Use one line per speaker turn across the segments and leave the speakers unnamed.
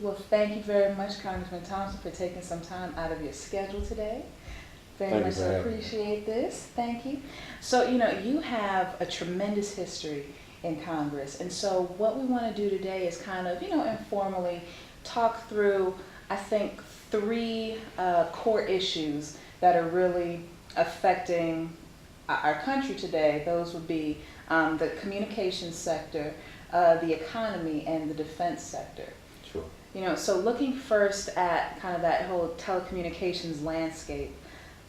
Well, thank you very much, Congressman Thompson, for taking some time out of your schedule today. Very much appreciate this. Thank you. So, you have a tremendous history in Congress. And so what we want to do today is kind of, informally talk through, I think, three core issues that are really affecting our country today. Those would be the communications sector, the economy, and the defense sector.
Sure.
So looking first at kind of that whole telecommunications landscape,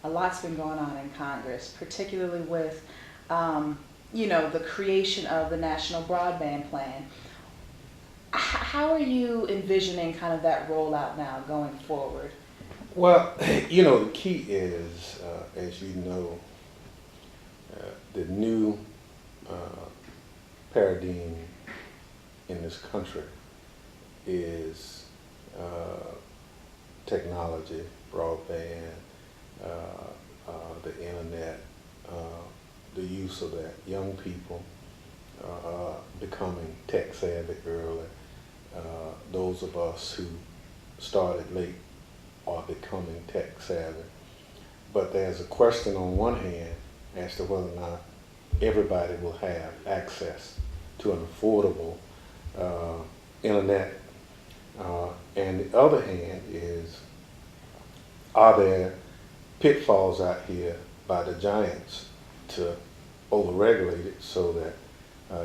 a lot's been going on in Congress, particularly with, the creation of the National Broadband Plan. How are you envisioning kind of that rollout now going forward?
Well, the key is, as you know, the new paradigm in this country is technology, broadband, the internet, the use of that. Young people becoming tech savvy early. Those of us who started late are becoming tech savvy. But there's a question on one hand as to whether or not everybody will have access to an affordable internet. And the other hand is, are there pitfalls out here by the giants to overregulate it so that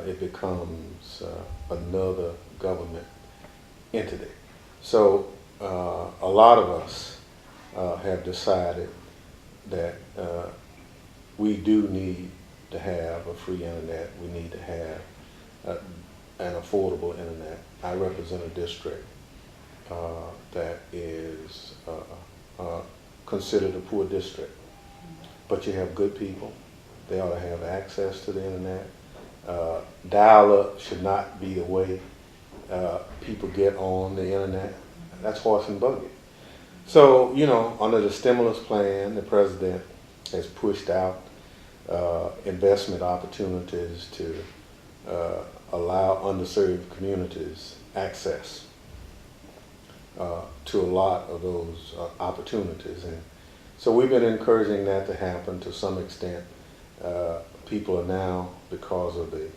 it becomes another government entity? So a lot of us have decided that we do need to have a free internet. We need to have an affordable internet. I represent a district that is considered a poor district, but you have good people. They ought to have access to the internet. Dial-up should not be the way people get on the internet. That's horse and buggy. So, under the stimulus plan, the president has pushed out investment opportunities to allow underserved communities access to a lot of those opportunities. And so we've been encouraging that to happen to some extent. People are now, because of the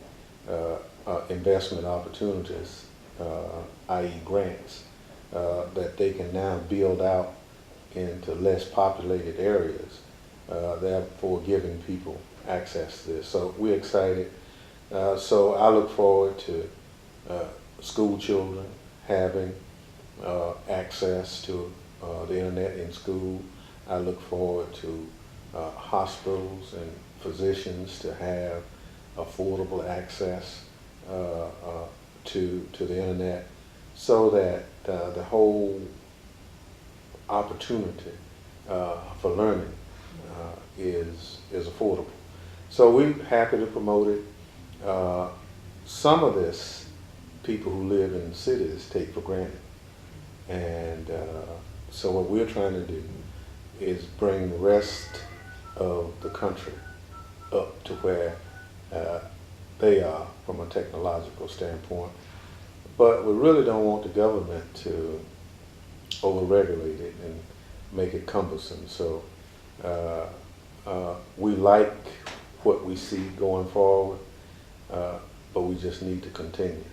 investment opportunities, i.e. grants, that they can now build out into less populated areas, therefore giving people access to this. So we're excited. So I look forward to school children having access to the internet in school. I look forward to hospitals and physicians to have affordable access to the internet, so that the whole opportunity for learning is affordable. So we're happy to promote it. Some of this, people who live in cities take for granted. And so what we're trying to do is bring the rest of the country up to where they are from a technological standpoint. But we really don't want the government to overregulate it and make it cumbersome. So we like what we see going forward, but we just need to continue.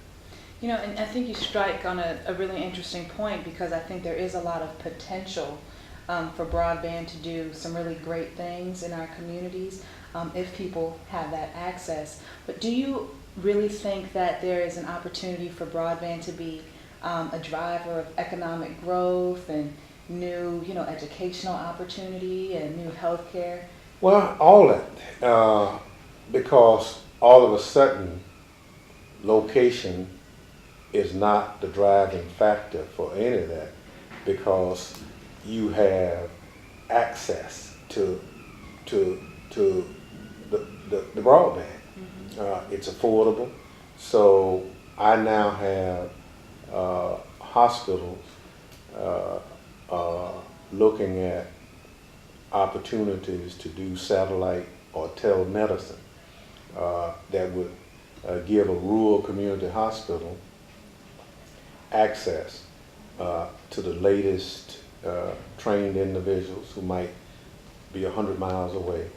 And I think you strike on a really interesting point, because I think there is a lot of potential for broadband to do some really great things in our communities if people have that access. But do you really think that there is an opportunity for broadband to be a driver of economic growth and new, educational opportunity and new healthcare?
Well, all that, because all of a sudden, location is not the driving factor for any of that, because you have access to the broadband. Mm-hmm. It's affordable. So I now have hospitals looking at opportunities to do satellite or telemedicine that would give a rural community hospital access to the latest trained individuals who might be 100 miles away.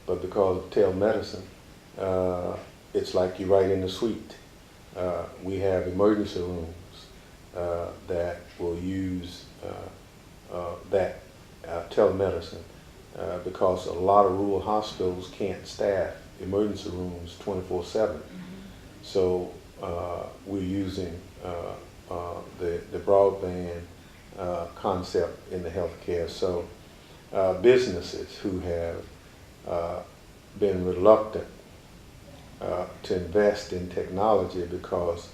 But because of telemedicine, it's like you're right in the suite. We have emergency rooms that will use that telemedicine because a lot of rural hospitals can't staff emergency rooms 24/7. So we're using the broadband concept in the healthcare. So businesses who have been reluctant to invest in technology because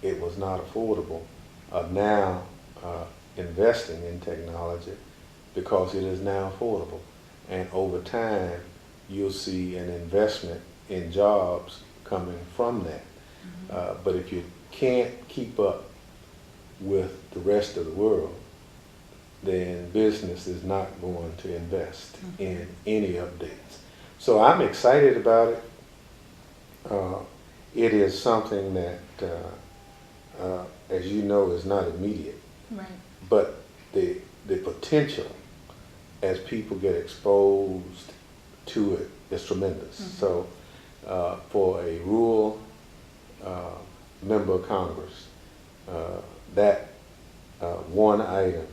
it was not affordable are now investing in technology because it is now affordable. And over time, you'll see an investment in jobs coming from that. But if you can't keep up with the rest of the world, then business is not going to invest in any updates. So I'm excited about it. It is something that, as you know, is not immediate.
Right.
But the potential as people get exposed to it is tremendous. So for a rural member of Congress, that one item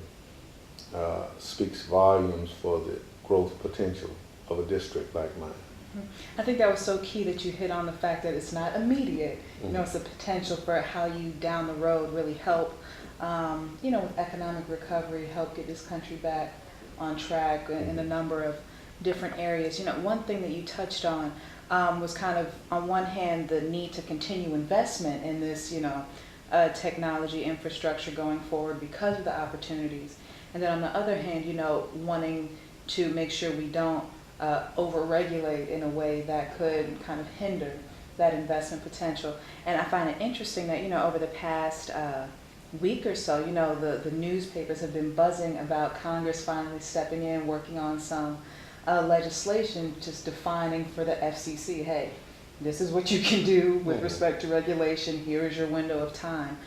speaks volumes for the growth potential of a district like mine.
I think that was so key that you hit on the fact that it's not immediate. You know, it's a potential for how you down the road really help, you know, with economic recovery, help get this country back on track in a number of different areas. You know, one thing that you touched on was kind of, on one hand, the need to continue investment in this, you know, technology infrastructure going forward because of the opportunities. And then on the other hand, you know, wanting to make sure we don't over-regulate in a way that could kind of hinder that investment potential. And I find it interesting that, you know, over the past week or so, you know, the newspapers have been buzzing about Congress finally stepping in, working on some legislation just defining for the FCC, hey, this is what you can do with respect to regulation, here is your window of time.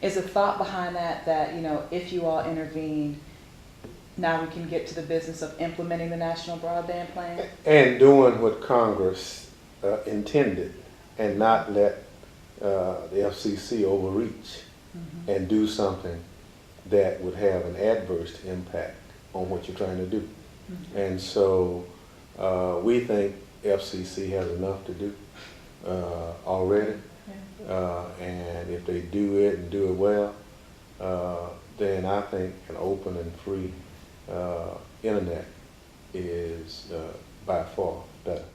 Is a thought behind that, you know, if you all intervened, now we can get to the business of implementing the National Broadband Plan?
And doing what Congress intended and not let the FCC overreach and do something that would have an adverse impact on what you're trying to do. And so we think FCC has enough to do already. And if they do it and do it well, then I think an open and free internet is by far better.